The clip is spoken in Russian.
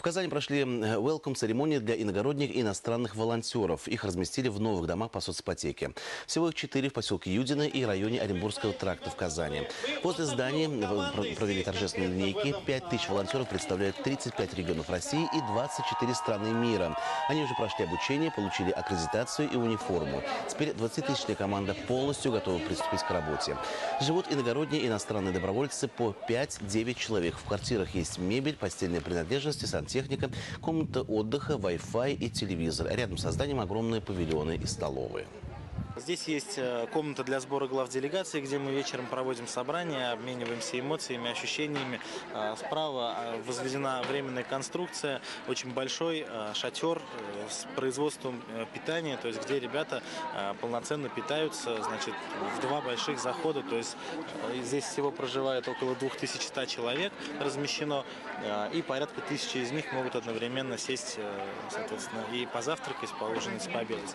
В Казани прошли welcome-церемонии для иногородних и иностранных волонтеров. Их разместили в новых домах по соципотеке. Всего их 4 в поселке Юдино и районе Оренбургского тракта в Казани. Возле зданий провели торжественные линейки. 5000 волонтеров представляют 35 регионов России и 24 страны мира. Они уже прошли обучение, получили аккредитацию и униформу. Теперь 20-тысячная команда полностью готова приступить к работе. Живут иногородние иностранные добровольцы по 5-9 человек. В квартирах есть мебель, постельные принадлежности, сантехника, комната отдыха, Wi-Fi и телевизор. Рядом с зданием огромные павильоны и столовые. Здесь есть комната для сбора глав делегации, где мы вечером проводим собрания, обмениваемся эмоциями, ощущениями. Справа возведена временная конструкция, очень большой шатер с производством питания, то есть где ребята полноценно питаются, значит, в 2 больших захода. То есть здесь всего проживает около 2100 человек размещено, и порядка 1000 из них могут одновременно сесть, соответственно, и позавтракать, поужинать, пообедать.